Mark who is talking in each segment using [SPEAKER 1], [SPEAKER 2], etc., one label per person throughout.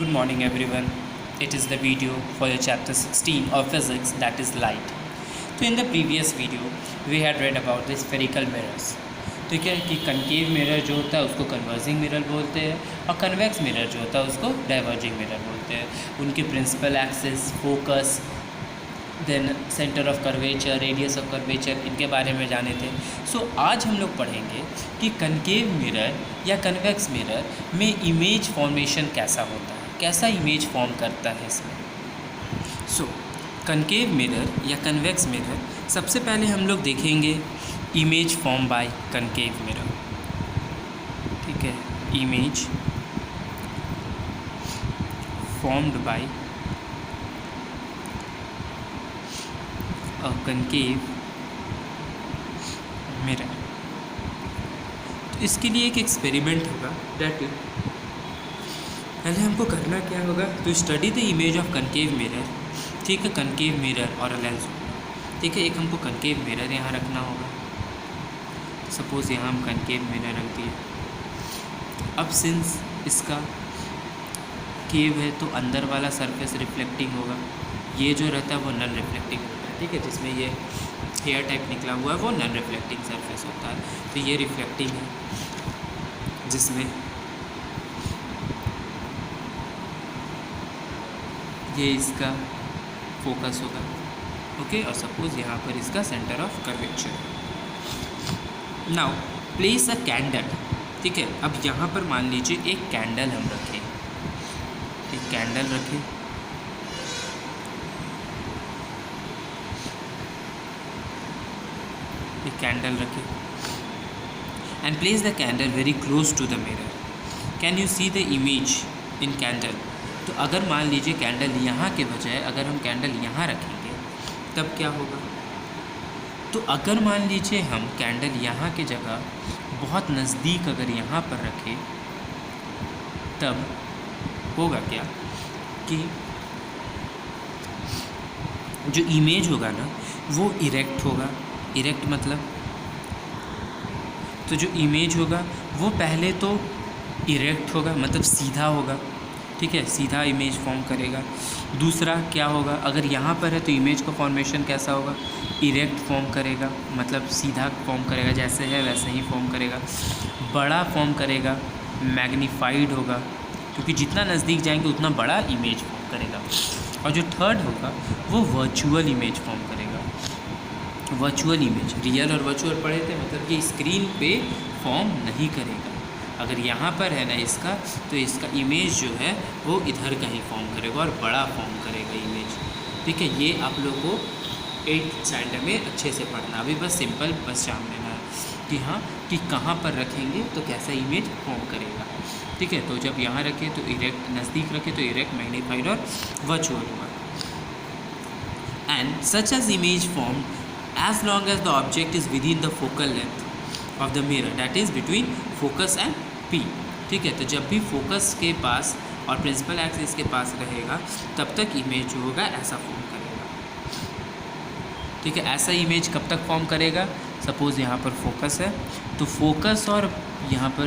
[SPEAKER 1] Good morning everyone. It is the video for your chapter 16 of physics, that is light. So in the previous video we had read about the spherical mirrors. तो क्या है कि concave mirror जो होता है उसको converging mirror बोलते हैं और कन्वेक्स मिरर जो होता है उसको डाइवर्जिंग मिरर बोलते हैं। उनके principal axis, focus, then centre of curvature, radius of curvature, इनके बारे में जाने थे। सो आज हम लोग पढ़ेंगे कि कनकेव मिरर या कन्वेक्स मिरर में इमेज फॉर्मेशन कैसा होता है, कैसा इमेज फॉर्म करता है इसमें। सो कनकेव मिरर या कन्वेक्स मिरर, सबसे पहले हम लोग देखेंगे image form by concave mirror. ठीक है, image formed by concave mirror. तो इसके लिए एक एक्सपेरिमेंट होगा, दैट पहले हमको करना क्या होगा, तो study the image of concave mirror. ठीक है, कनकेव मिरर और लेंस। ठीक है, एक हमको कनकेव मिरर यहाँ रखना होगा। सपोज यहाँ हम कनकेव मिरर रख दिए। अब सिंस इसका केव है तो अंदर वाला सरफेस रिफ्लेक्टिंग होगा, ये जो रहता है वो नॉन रिफ्लेक्टिंग होता है। ठीक है, जिसमें ये हेयर टाइप निकला हुआ है वो नॉन रिफ्लेक्टिंग सरफेस होता है। तो ये रिफ्लेक्टिंग है, जिसमें ये इसका फोकस होगा। ओके, और सपोज यहाँ पर इसका centre of curvature. Now place a candle. ठीक है, अब यहाँ पर मान लीजिए एक कैंडल हम रखें, एक कैंडल रखें। एक कैंडल रखें and place the candle very close to the mirror. Can you see the image in candle. तो अगर मान लीजिए कैंडल यहाँ के बजाय अगर हम कैंडल यहाँ रखेंगे तब क्या होगा। तो अगर मान लीजिए हम कैंडल यहाँ के जगह बहुत नज़दीक अगर यहाँ पर रखें तब होगा क्या कि जो इमेज होगा ना वो इरेक्ट होगा। इरेक्ट मतलब, तो जो इमेज होगा वो पहले तो इरेक्ट होगा, मतलब सीधा होगा। ठीक है, सीधा इमेज फॉर्म करेगा। दूसरा क्या होगा, अगर यहाँ पर है तो इमेज का फॉर्मेशन कैसा होगा, इरेक्ट फॉर्म करेगा, मतलब सीधा फॉर्म करेगा, जैसे है वैसे ही फॉर्म करेगा। बड़ा फॉर्म करेगा, मैग्नीफाइड होगा, क्योंकि जितना नज़दीक जाएंगे उतना बड़ा इमेज फॉर्म करेगा। और जो थर्ड होगा वो वर्चुअल इमेज फॉर्म करेगा। वर्चुअल इमेज, रियल और वर्चुअल पढ़े थे, मतलब कि स्क्रीन पे फॉर्म नहीं करेगा। अगर यहाँ पर है ना इसका, तो इसका इमेज जो है वो इधर कहीं फॉर्म करेगा और बड़ा फॉर्म करेगा इमेज। ठीक है, ये आप लोगों को 8th स्टैंडर्ड में अच्छे से पढ़ना। अभी बस सिंपल बस जान लेना है कि हाँ कि कहाँ पर रखेंगे तो कैसा इमेज फॉर्म करेगा। ठीक है, तो जब यहाँ रखें तो इरेक्ट, नज़दीक रखें तो इरेक्ट, मैग्नीफाइड और वर्चुअल होगा। And such as image form as long as the object is within the focal length of the mirror, that is between focus and P। ठीक है, तो जब भी फोकस के पास और प्रिंसिपल एक्सिस के पास रहेगा तब तक इमेज जो होगा ऐसा फॉर्म करेगा। ठीक है, ऐसा इमेज कब तक फॉर्म करेगा, सपोज़ यहाँ पर फोकस है तो फोकस और यहाँ पर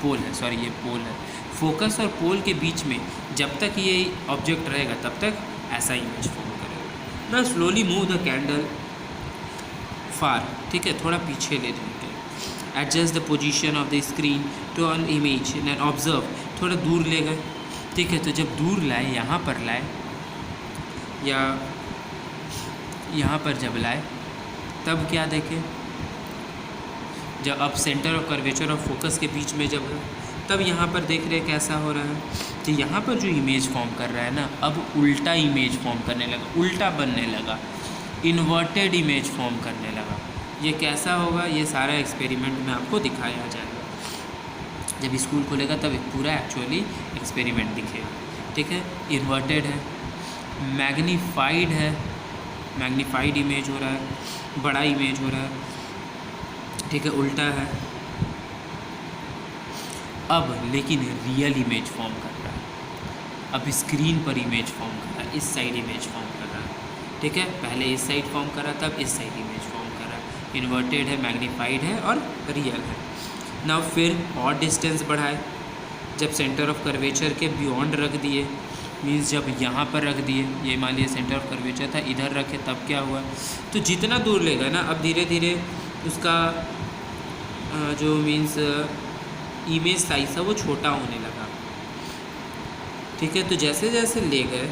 [SPEAKER 1] पोल है, सॉरी ये पोल है। फोकस और पोल के बीच में जब तक ये ऑब्जेक्ट रहेगा तब तक ऐसा इमेज फॉर्म करेगा। Now slowly move the candle far. ठीक है, थोड़ा पीछे ले देंगे। Adjust the position of the screen to on image and observe. थोड़ा दूर ले गए। ठीक है, तो जब दूर लाए, यहाँ पर लाए या यहाँ पर जब लाए तब क्या देखें, जब अब सेंटर ऑफ कर्वेचर और फोकस के बीच में जब है तब यहाँ पर देख रहे कैसा हो रहा है। तो यहाँ पर जो इमेज फॉर्म कर रहा है ना, अब उल्टा इमेज फॉर्म करने लगा, उल्टा बनने लगा, इन्वर्टेड इमेज फॉर्म करने लगा। ये कैसा होगा, ये सारा एक्सपेरिमेंट में आपको दिखाया जाएगा। जब स्कूल खुलेगा तब पूरा एक्चुअली एक्सपेरिमेंट दिखेगा। ठीक है, इन्वर्टेड है, मैग्नीफाइड है, मैग्नीफाइड इमेज हो रहा है, बड़ा इमेज हो रहा है। ठीक है, उल्टा है। अब लेकिन रियल इमेज फॉर्म कर रहा है, अब स्क्रीन पर इमेज फॉर्म कर रहा है, इस साइड इमेज फॉर्म कर रहा है। ठीक है, पहले इस साइड फॉर्म करा तब इस साइड इमेज फॉर्म करा। इन्वर्टेड है, मैग्नीफाइड है और रियल है। नाउ फिर और डिस्टेंस बढ़ाए, जब सेंटर ऑफ कर्वेचर के बियॉन्ड रख दिए, मीन्स जब यहाँ पर रख दिए, ये मान लीजिए सेंटर ऑफ कर्वेचर था, इधर रखे तब क्या हुआ, तो जितना दूर लेगा ना अब धीरे धीरे उसका जो मीन्स इमेज साइज था वो छोटा होने लगा। ठीक है, तो जैसे जैसे ले गए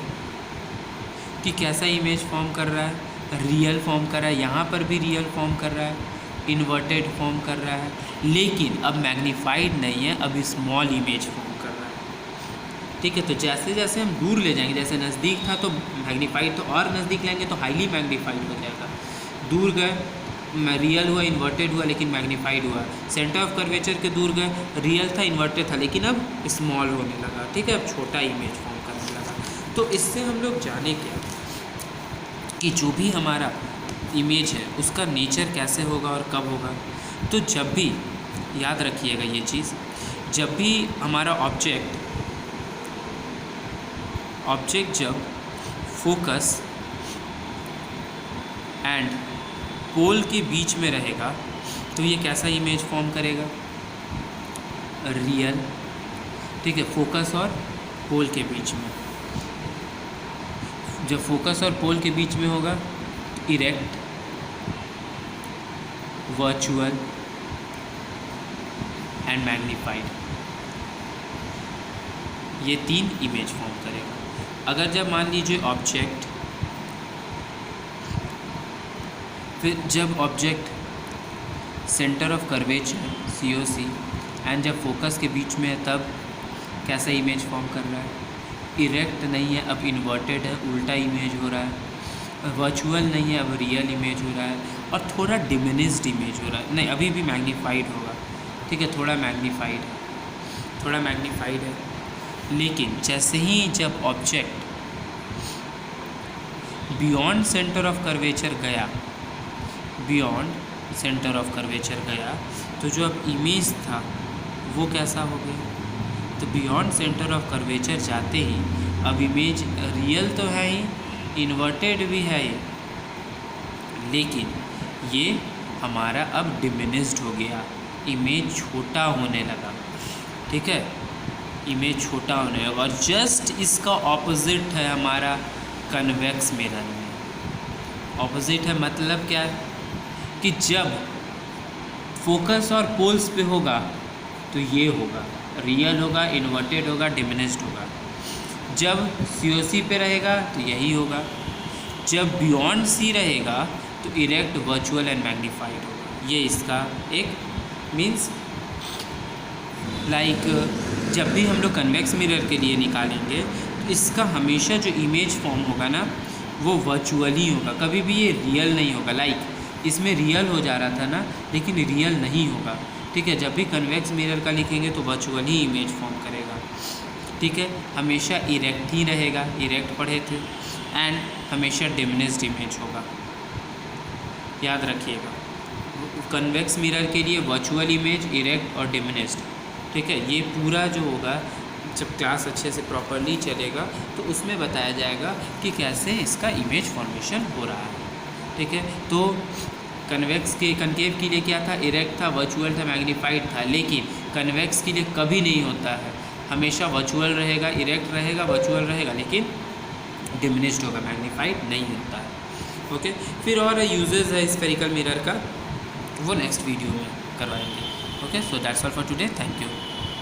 [SPEAKER 1] कि कैसा इमेज फॉर्म कर रहा है, रियल फॉर्म कर रहा है, यहाँ पर भी रियल फॉर्म कर रहा है, इन्वर्टेड फॉर्म कर रहा है, लेकिन अब मैग्नीफाइड नहीं है, अब स्मॉल इमेज फॉर्म कर रहा है। ठीक है, तो जैसे जैसे हम दूर ले जाएंगे, जैसे नज़दीक था तो मैग्नीफाइड, तो और नज़दीक लेंगे तो हाईली मैग्नीफाइड हो जाएगा। दूर गए रियल हुआ, इन्वर्टेड हुआ, लेकिन मैग्नीफाइड हुआ। सेंटर ऑफ कर्वेचर के दूर गए, रियल था, इन्वर्टेड था, लेकिन अब स्मॉल होने लगा। ठीक है, अब छोटा इमेज फॉर्म करने लगा। तो इससे हम लोग जाने क्या कि जो भी हमारा इमेज है उसका नेचर कैसे होगा और कब होगा। तो जब भी याद रखिएगा ये चीज़, जब भी हमारा ऑब्जेक्ट जब फोकस एंड पोल के बीच में रहेगा तो ये कैसा इमेज फॉर्म करेगा, रियल। ठीक है, फोकस और पोल के बीच में, जब फोकस और पोल के बीच में होगा इरेक्ट, वर्चुअल एंड मैग्नीफाइड, ये 3 इमेज फॉर्म करेगा। अगर जब मान लीजिए ऑब्जेक्ट, फिर जब object centre of curvature COC and जब फोकस के बीच में है तब कैसा इमेज फॉर्म कर रहा है, इरेक्ट नहीं है अब इन्वर्टेड है, उल्टा इमेज हो रहा है, वर्चुअल नहीं है अब रियल इमेज हो रहा है, और थोड़ा डिमिनिस्ड इमेज हो रहा है, नहीं अभी भी मैग्नीफाइड होगा। ठीक है, थोड़ा मैग्नीफाइड है, लेकिन जैसे ही जब object beyond centre of curvature गया, तो जो अब इमेज था वो कैसा हो गया, तो बियॉन्ड सेंटर ऑफ कर्वेचर जाते ही अब इमेज रियल तो है ही, इन्वर्टेड भी है ये, लेकिन ये हमारा अब डिमिनिस्ड हो गया, इमेज छोटा होने लगा। ठीक है, इमेज छोटा होने लगा। और जस्ट इसका ऑपोजिट है हमारा कन्वेक्स मिरर में। ऑपोजिट है मतलब क्या है कि जब फोकस और पोल्स पे होगा तो ये होगा, रियल होगा, इन्वर्टेड होगा, डिमिनिस्ड होगा। जब COC पे रहेगा तो यही होगा, जब बियॉन्ड C रहेगा तो इरेक्ट, वर्चुअल एंड मैग्नीफाइड होगा। ये इसका एक मीन्स जब भी हम लोग कन्वेक्स मिरर के लिए निकालेंगे तो इसका हमेशा जो इमेज फॉर्म होगा ना वो वर्चुअली होगा, कभी भी ये रियल नहीं होगा। इसमें रियल हो जा रहा था ना, लेकिन रियल नहीं होगा। ठीक है, जब भी कन्वेक्स मिरर का लिखेंगे तो वर्चुअली इमेज फॉर्म करेगा। ठीक है, हमेशा इरेक्ट ही रहेगा, इरेक्ट पढ़े थे, एंड हमेशा डिमिनिस्ड इमेज होगा, याद रखिएगा। कन्वेक्स मिरर के लिए वर्चुअल इमेज, इरेक्ट और डिमिनिस्ड। ठीक है, ये पूरा जो होगा जब क्लास अच्छे से प्रॉपरली चलेगा तो उसमें बताया जाएगा कि कैसे इसका इमेज फॉर्मेशन हो रहा है। ठीक है, तो कन्वेक्स के लिए क्या था, इरेक्ट था, वर्चुअल था, मैग्नीफाइड था, लेकिन कन्वेक्स के लिए कभी नहीं होता है, हमेशा वर्चुअल रहेगा, इरेक्ट रहेगा, वर्चुअल रहेगा, लेकिन डिमिनिस्ड होगा, मैग्नीफाइड नहीं होता है। ओके, फिर और यूजेस है स्फेरिकल मिरर का, वो नेक्स्ट वीडियो में करवाएंगे। Okay, so that's all for today, thank you.